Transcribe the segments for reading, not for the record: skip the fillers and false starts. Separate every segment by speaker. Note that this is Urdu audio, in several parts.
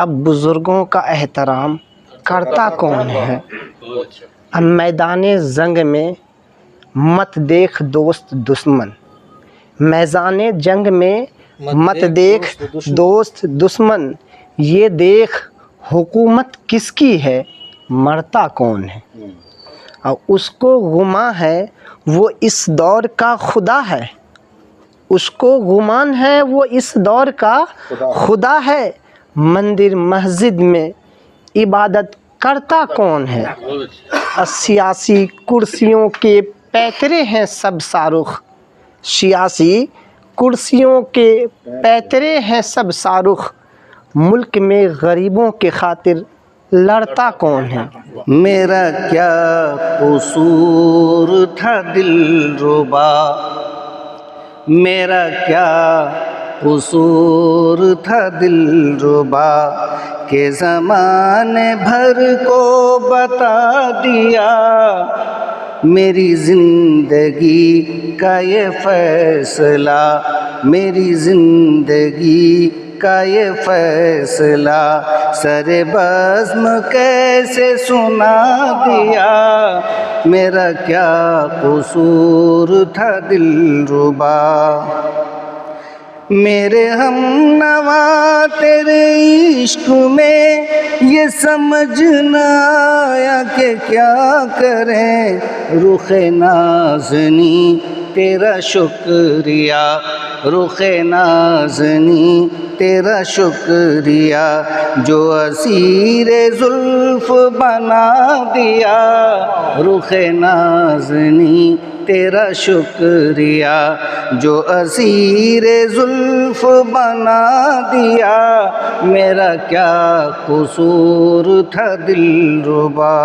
Speaker 1: اب بزرگوں کا احترام کرتا کون ہے؟ اب میدان جنگ میں مت دیکھ دوست دشمن، میدان جنگ میں مت دیکھ دوست دشمن، یہ دیکھ حکومت کس کی ہے، مرتا کون ہے؟ اور اس کو گمان ہے وہ اس دور کا خدا ہے، اس کو گمان ہے وہ اس دور کا خدا ہے، مندر مسجد میں عبادت کرتا کون ہے؟ سیاسی کرسیوں کے پیکرے ہیں سب شاہ، سیاسی کرسیوں کے پیکرے ہیں سب شاہ، ملک میں غریبوں کے خاطر لڑتا کون ہے؟
Speaker 2: میرا کیا قصور تھا دلربا، میرا کیا قصور تھا دلربا، کہ زمانے بھر کو بتا دیا، میری زندگی کا یہ فیصلہ، میری زندگی کا یہ فیصلہ، سر بزم کیسے سنا دیا، میرا کیا قصور تھا دلربا، میرے ہم نوا تیرے عشق میں یہ سمجھ نہ آیا کہ کیا کریں، رخ نازنی تیرا شکریہ، رخ نازنی تیرا شکریہ، جو اسیر زلف بنا دیا، رخ نازنی تیرا شکریہ، جو اسیر زلف بنا دیا، میرا کیا قصور تھا دلربا۔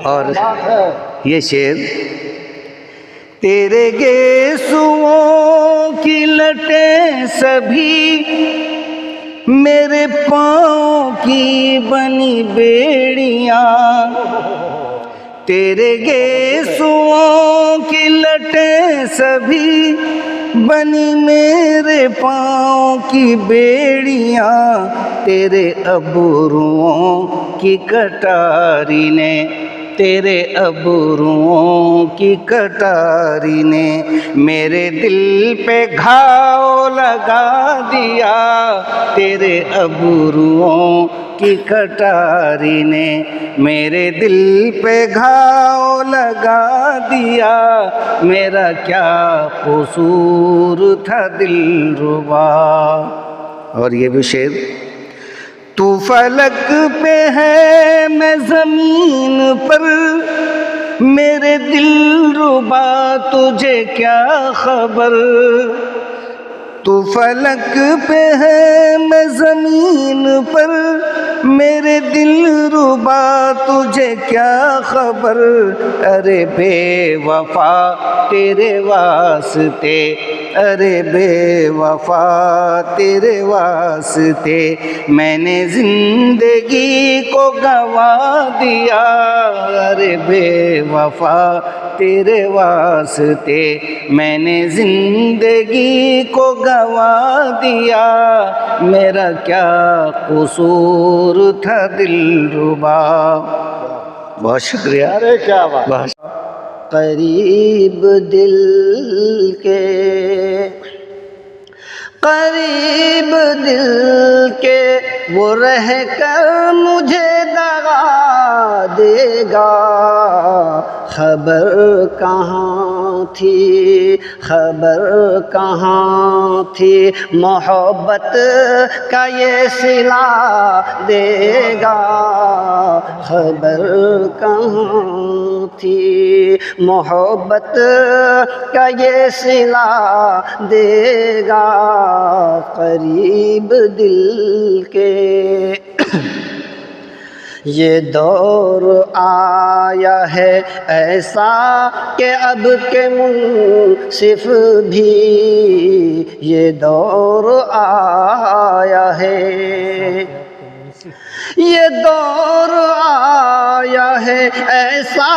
Speaker 2: اور یہ شعر، تیرے گیسوؤں کی لٹیں سبھی میرے پاؤں کی بنی بیڑیاں، تیرے گیسوؤں کی لٹیں سبھی بنی میرے پاؤں کی بیڑیاں، تیرے ابروؤں کی کٹاری نے، تیرے ابروؤں کی کٹاری نے میرے دل پہ گھاؤ لگا دیا، تیرے ابروؤں کی کٹاری نے میرے دل پہ گھاؤ لگا دیا، میرا کیا قصور تھا دلربا۔ اور یہ بھی شعر، تو فلک پہ ہے میں زمین پر، میرے دلربا تجھے کیا خبر، تو فلک پہ ہے میں زمین پر، میرے دلربا تجھے کیا خبر، ارے بے وفا تیرے واسطے، ارے بے وفا تیرے واسطے میں نے زندگی کو گنوا دیا، ارے بے وفا تیرے واسطے میں نے زندگی کو گنوا دیا، میرا کیا قصور تھا دلربا۔ بہت شکریہ۔
Speaker 3: ارے کیا بات۔
Speaker 2: قریب دل کے، قریب دل کے وہ رہ کر مجھے دغا دے گا، خبر کہاں تھی، خبر کہاں تھی، محبت کا یہ صلہ دے گا، خبر کہاں تھی، محبت کا یہ صلہ دے گا، قریب دل کے۔ یہ دور آیا ہے ایسا کہ اب کے منصف بھی، یہ دور آیا ہے، یہ دور آیا ہے ایسا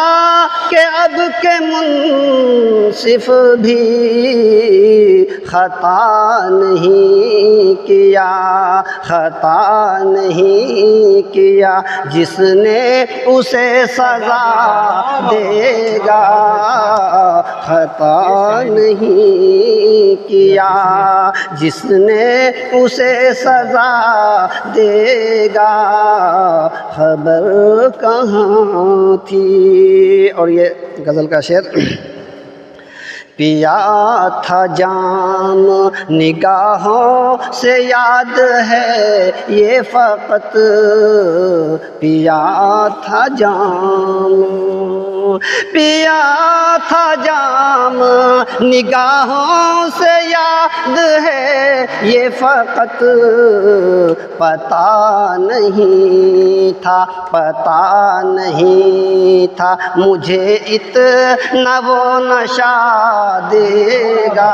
Speaker 2: کہ اب کے منصف بھی خطا نہیں کیا، خطا نہیں کیا، جس نے اسے سزا دے گا خطا نہیں کیا، جس نے اسے سزا دے گا خبر کہاں تھی۔ اور یہ غزل کا شعر، پیا تھا جام نگاہوں سے یاد ہے یہ فقط، پیا تھا جام، پیا تھا جام نگاہوں سے یاد ہے یہ فقط، پتہ نہیں تھا، پتہ نہیں تھا مجھے اتنا وہ نشہ دے گا،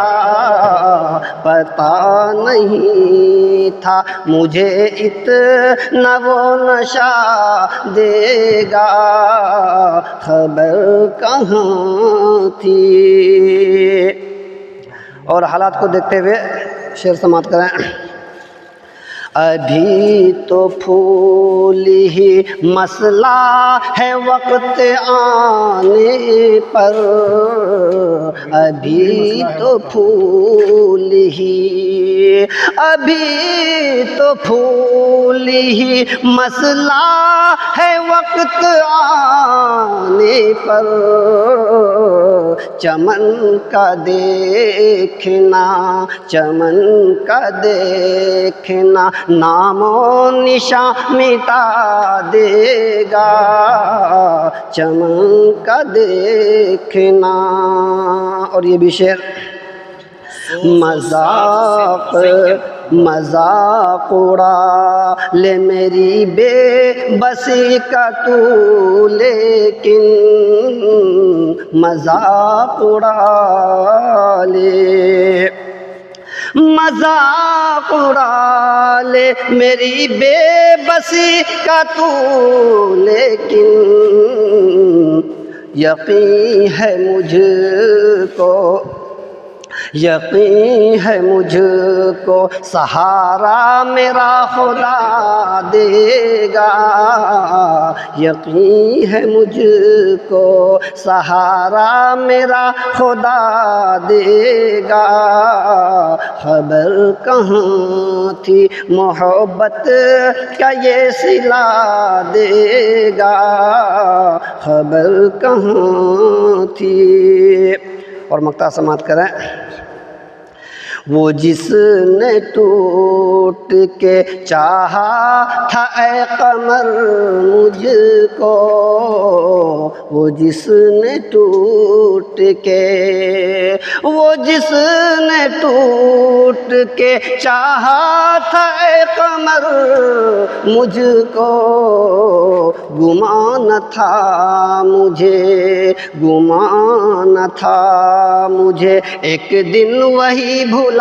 Speaker 2: پتہ نہیں تھا مجھے اتنا وہ نشہ دے گا خبر کہاں تھی۔ اور حالات کو دیکھتے ہوئے شعر سماعت کریں۔ ابھی تو پھول ہی مسئلہ ہے وقت آنے پر، ابھی تو پھول ہی، ابھی تو پھول ہی مسئلہ ہے وقت آنے پر، چمن کا دیکھنا، چمن کا دیکھنا نام و نشان مٹا دے گا، چمن کا دیکھنا۔ اور یہ بھی شعر، مذاق مذاق اڑا لے میری بے بسی کا تو، لیکن مذاق اڑا لے، مذاق اڑا لے میری بے بسی کا تو، لیکن یقین ہے مجھ کو، یقین ہے مجھ کو سہارا میرا خدا دے گا، یقین ہے مجھ کو سہارا میرا خدا دے گا خبر کہاں تھی محبت کا یہ صلہ دے گا خبر کہاں تھی۔ اور مقطع سماعت کریں۔ وہ جس نے ٹوٹ کے چاہا تھا اے قمر مجھ کو، وہ جس نے ٹوٹ کے، وہ جس نے ٹوٹ کے چاہا تھا اے قمر مجھ کو، گمان تھا مجھے، گمان تھا مجھے ایک دن وہی بھولا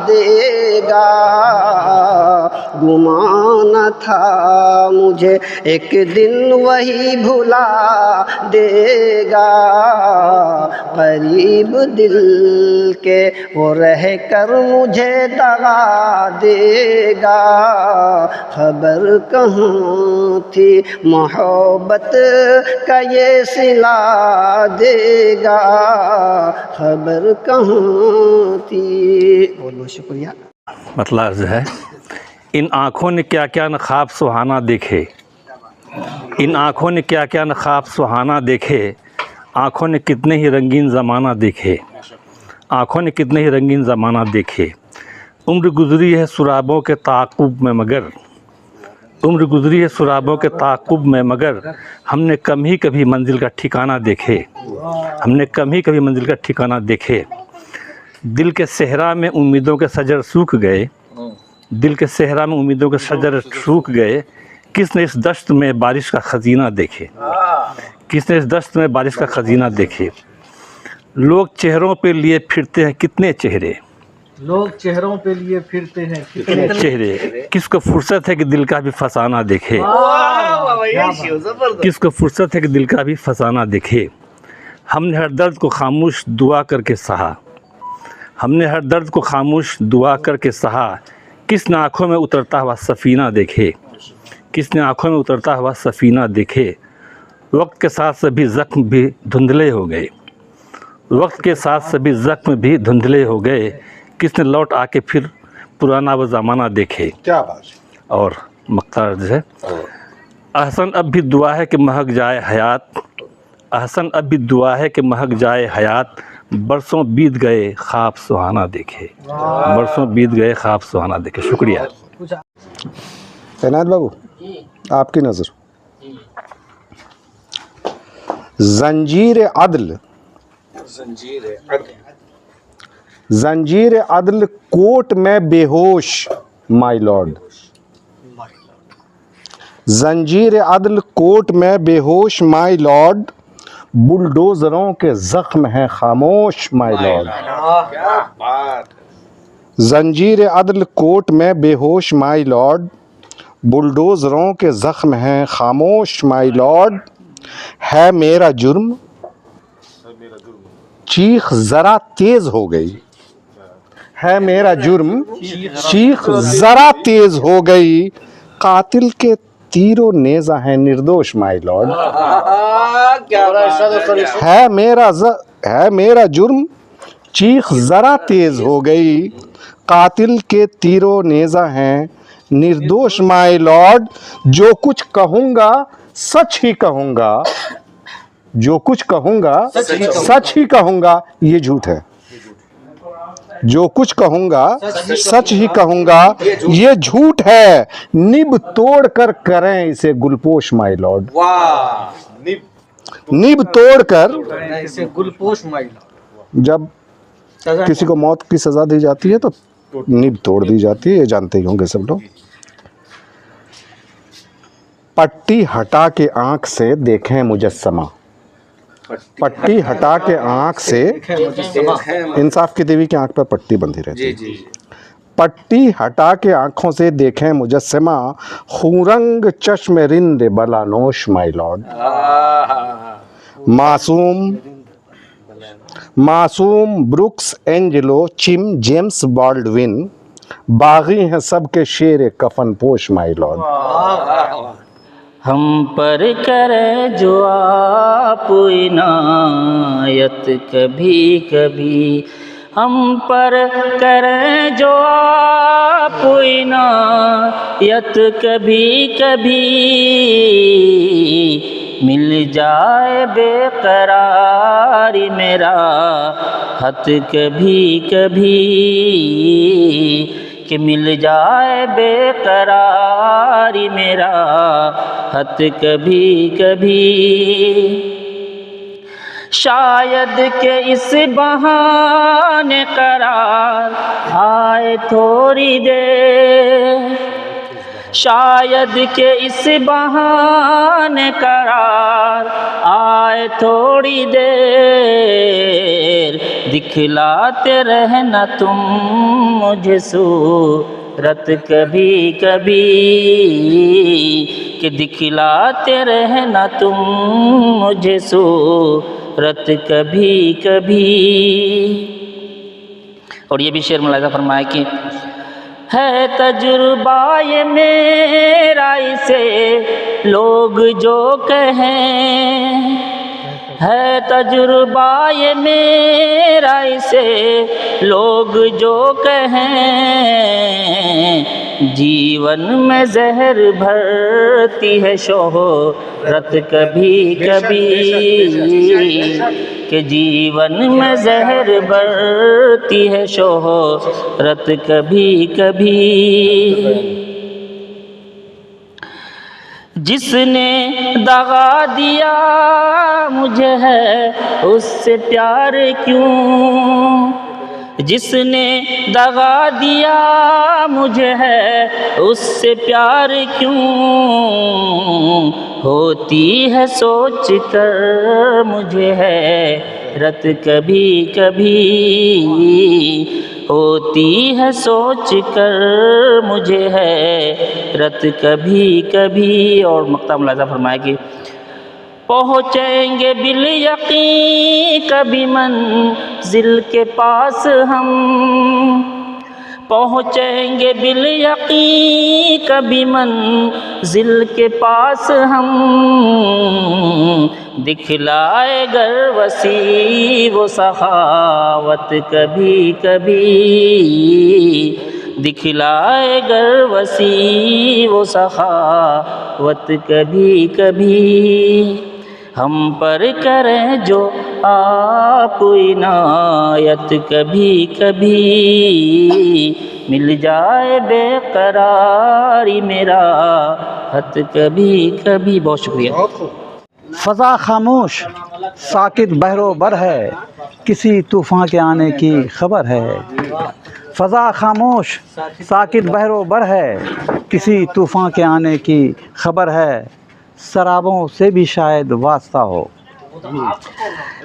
Speaker 2: دے گا، گمان تھا مجھے ایک دن وہی بھولا دے گا، قریب دل کے وہ رہ کر مجھے دغا دے گا خبر کہاں تھی محبت کا یہ صلہ دے گا خبر کہاں تھی۔ بہت بہت شکریہ۔
Speaker 4: مطلب عرض ہے، ان آنکھوں نے کیا کیا نہ خواب سہانا دیکھے، ان آنکھوں نے کیا کیا نہ خواب سہانا دیکھے، آنکھوں نے کتنے ہی رنگین زمانہ دیکھے، آنکھوں نے کتنے ہی رنگین زمانہ دیکھے، عمر گزری ہے سرابوں کے تعاقب میں مگر، عمر گزری ہے سرابوں کے تعاقب میں مگر، ہم نے کم ہی کبھی منزل کا ٹھکانہ دیکھے، ہم نے کم ہی کبھی منزل کا ٹھکانہ دیکھے، دل کے صحرا میں امیدوں کے شجر سوکھ گئے، دل کے صحرا میں امیدوں کے شجر سوکھ گئے، کس نے اس دشت میں بارش کا خزینہ دیکھے، کس نے اس دشت میں بارش کا خزینہ دیکھے، لوگ چہروں پہ لیے پھرتے ہیں کتنے چہرے،
Speaker 5: لوگ چہروں پہ لیے پھرتے ہیں کتنے
Speaker 4: چہرے، کس کو فرصت ہے کہ دل کا بھی فسانہ دیکھے، کس کو فرصت ہے کہ دل کا بھی فسانہ دیکھے، ہم نے ہر درد کو خاموش دعا کر کے سہا، ہم نے ہر درد کو خاموش دعا کر کے سہا، کس نے آنکھوں میں اترتا ہوا سفینہ دیکھے، کس نے آنکھوں میں اترتا ہوا سفینہ دیکھے، وقت کے ساتھ سبھی زخم بھی دھندلے ہو گئے، وقت کے ساتھ سبھی زخم بھی دھندلے ہو گئے، کس نے لوٹ آ کے پھر پرانا وہ زمانہ دیکھے۔
Speaker 3: کیا بات ہے۔
Speaker 4: اور مقطع جو ہے، احسن اب بھی دعا ہے کہ مہک جائے حیات، احسن اب بھی دعا ہے کہ مہک جائے حیات، برسوں بیت گئے خواب سہانا دیکھے، برسوں بیت گئے خواب سہانا دیکھے۔ شکریہ۔
Speaker 3: عنایت بابو آپ کی نظر۔ زنجیر عدل، زنجیر عدل کوٹ میں بے ہوش مائی لارڈ، زنجیر عدل کوٹ میں بے ہوش مائی لارڈ، بلڈوزروں کے زخم ہیں خاموش مائی لارڈ، زنجیر عدل کوٹ میں بے ہوش مائی لارڈ، بلڈوزروں کے زخم ہیں خاموش مائی لارڈ، ہے میرا جرم چیخ ذرا تیز ہو گئی، ہے میرا جرم چیخ ذرا تیز ہو گئی، قاتل کے تیر و نیزہ ہیں نردوش مائی لارڈ، ہے میرا جرم چیخ ذرا تیز ہو گئی، قاتل کے تیر و نیزہ ہیں نردوش مائی لارڈ، جو کچھ کہوں گا سچ ہی کہوں گا، جو کچھ کہوں گا سچ ہی کہوں گا، یہ جھوٹ ہے، جو کچھ کہوں گا سچ ہی کہوں گا، یہ جھوٹ ہے، نب توڑ کر کریں اسے گلپوش مائی لارڈ، نب توڑ کر
Speaker 5: اسے گلپوش مائی
Speaker 3: جب کسی کو موت کی سزا دی جاتی ہے تو نب توڑ دی جاتی ہے، یہ جانتے ہی ہوں گے سب لوگ۔ پٹی ہٹا کے آنکھ سے دیکھیں مجسمہ، پٹی ہٹا کے آنکھ سے، انصاف کی دیوی کی آنکھ پر پٹی بندھی رہتی ہے، پٹی ہٹا کے آنکھوں سے دیکھیں مجسمہ، خورنگ چشم رند بلانوش مائی لارڈ، معصوم بروکس اینجلو چم جیمز بالڈوین، باغی ہیں سب کے شیر کفن پوش مائی لارڈ،
Speaker 6: ہم پر کرے جو آپ عنایت کبھی کبھی، ہم پر کرے جو آپ عنایت کبھی کبھی، مل جائے بے قراری میرا خط کبھی کبھی، کہ مل جائے بے قراری میرا خط کبھی کبھی، شاید کہ اس بہانے قرار آئے تھوڑی دیر، شاید کہ اس بہانے قرار آئے تھوڑی دیر، دکھلاتے رہنا تم مجھے صورت کبھی کبھی، کہ دکھلاتے رہنا تم مجھے صورت کبھی کبھی۔ اور یہ بھی شعر ملاحظہ فرمائے کہ ہے تجربہ یہ میرا اسے لوگ جو کہیں، ہے تجربہ یہ میرا اسے لوگ جو کہیں، جیون میں زہر بھرتی ہے شہرت کبھی کبھی، کہ جیون میں زہر بھرتی ہے شہرت کبھی کبھی، جس نے دغا دیا مجھے ہے اس سے پیار کیوں، جس نے دغا دیا مجھے ہے اس سے پیار کیوں، ہوتی ہے سوچ کر مجھے حیرت کبھی کبھی، ہوتی ہے سوچ کر مجھے حیرت کبھی کبھی۔ اور مقطع ملاحظہ فرمائے کہ پہنچیں گے بالیقین کبھی منزل کے پاس ہم، پہنچیں گے بالیقین کبھی منزل کے پاس ہم، دکھلائے گر وسیع وہ سخاوت کبھی کبھی، دکھلائے گر وسیع وہ سخاوت کبھی کبھی، ہم پر کریں جو آپ عنایت کبھی کبھی، مل جائے بے قراری میرا حت کبھی کبھی۔ بہت شکریہ۔
Speaker 7: فضا خاموش ساکت بحر و بر ہے، کسی طوفان کے آنے کی خبر ہے۔ فضا خاموش ساکت بحر و بر ہے، کسی طوفان کے آنے کی خبر ہے، سرابوں سے بھی شاید واسطہ ہو۔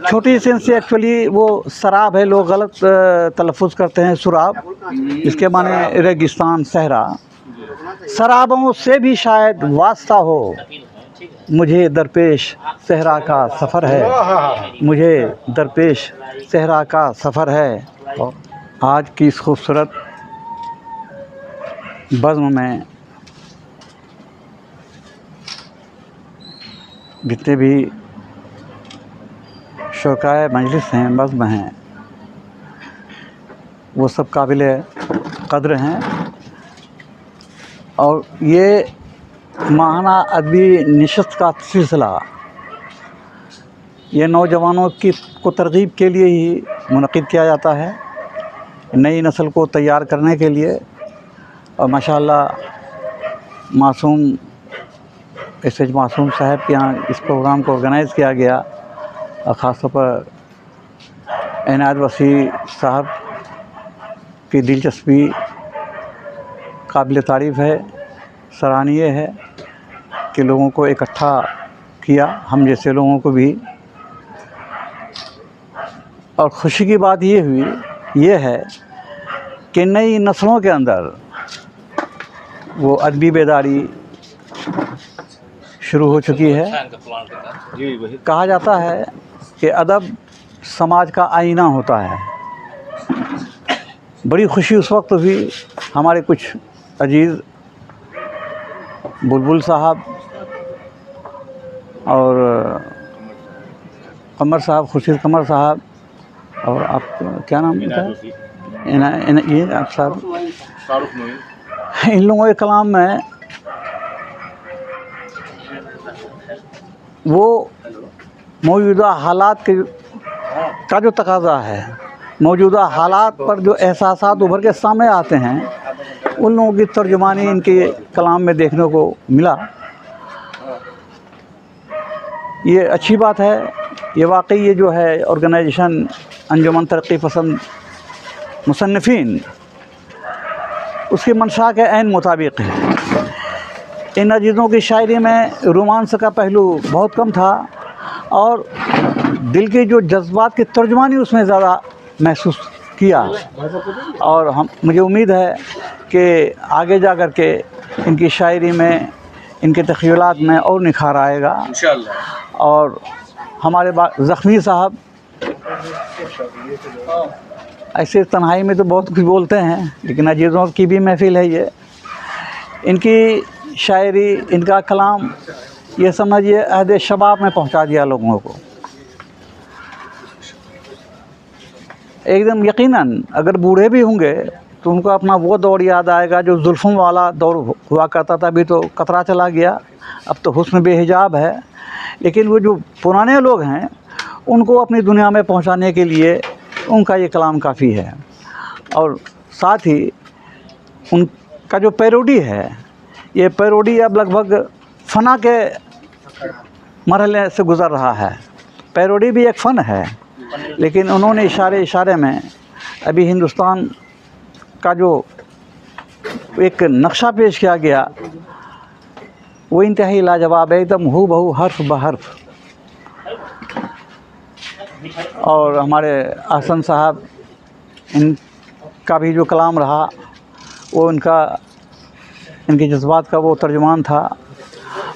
Speaker 7: چھوٹی سین سے ایکچولی وہ سراب ہے، لوگ غلط تلفظ کرتے ہیں سراب، اس کے معنی ریگستان صحرا۔ سرابوں سے بھی شاید واسطہ ہو، مجھے درپیش صحرا کا سفر ہے، مجھے درپیش صحرا کا سفر ہے۔ آج کی اس خوبصورت بزم میں جتنے بھی شرکائے مجلس ہیں، بزم ہیں، وہ سب قابل قدر ہیں، اور یہ ماہانہ ادبی نشست کا سلسلہ یہ نوجوانوں کو ترغیب کے لیے ہی منعقد کیا جاتا ہے، نئی نسل کو تیار کرنے کے لیے، اور ماشاءاللہ معصوم ایس ایچ معصوم صاحب کے یہاں اس پروگرام کو آرگنائز کیا گیا، اور خاص طور پر عنایت وسیع صاحب کی دلچسپی قابل تعریف ہے، سراہنیہ ہے کہ لوگوں کو اکٹھا کیا، ہم جیسے لوگوں کو بھی۔ اور خوشی کی بات یہ ہے کہ نئی نسلوں کے اندر وہ ادبی بیداری شروع ہو چکی ہے۔ کہا جاتا ہے کہ ادب سماج کا آئینہ ہوتا ہے۔ بڑی خوشی اس وقت ہوئی، ہمارے کچھ عزیز بلبل صاحب اور قمر صاحب، خورشید قمر صاحب، اور آپ کیا نام ہے یہ آپ صاحب، ان لوگوں کے کلام میں وہ موجودہ حالات کا جو تقاضا ہے، موجودہ حالات پر جو احساسات ابھر کے سامنے آتے ہیں، ان لوگوں کی ترجمانی ان کے کلام میں دیکھنے کو ملا۔ یہ اچھی بات ہے، یہ واقعی یہ جو ہے آرگنائزیشن انجمن ترقی پسند مصنفین، اس کی منشا کے عین مطابق ہے۔ ان عزیزوں کی شاعری میں رومانس کا پہلو بہت کم تھا، اور دل کی جو جذبات کی ترجمانی اس میں زیادہ محسوس کیا، اور مجھے امید ہے کہ آگے جا کر کے ان کی شاعری میں، ان کے تخیلات میں اور نکھار آئے گا انشاءاللہ۔ اور ہمارے زخمی صاحب ایسے تنہائی میں تو بہت کچھ بولتے ہیں، لیکن عزیزوں کی بھی محفل ہے یہ، ان کی شاعری، ان کا کلام، یہ سمجھیے عہد شباب میں پہنچا دیا لوگوں کو۔ ایک دم یقیناً اگر بوڑھے بھی ہوں گے تو ان کو اپنا وہ دور یاد آئے گا جو زلفوں والا دور ہوا کرتا تھا، ابھی تو قطرہ چلا گیا، اب تو حسن بے حجاب ہے، لیکن وہ جو پرانے لوگ ہیں ان کو اپنی دنیا میں پہنچانے کے لیے ان کا یہ کلام کافی ہے۔ اور ساتھ ہی ان کا جو پیروڈی ہے، یہ پیروڈی اب لگ بھگ فنا کے مرحلے سے گزر رہا ہے۔ پیروڈی بھی ایک فن ہے، لیکن انہوں نے اشارے میں ابھی ہندوستان کا جو ایک نقشہ پیش کیا گیا وہ انتہائی لاجواب ہے، ایک دم ہو بہو حرف بحرف۔ اور ہمارے احسن صاحب، ان کا بھی جو کلام رہا وہ ان کے جذبات کا وہ ترجمان تھا،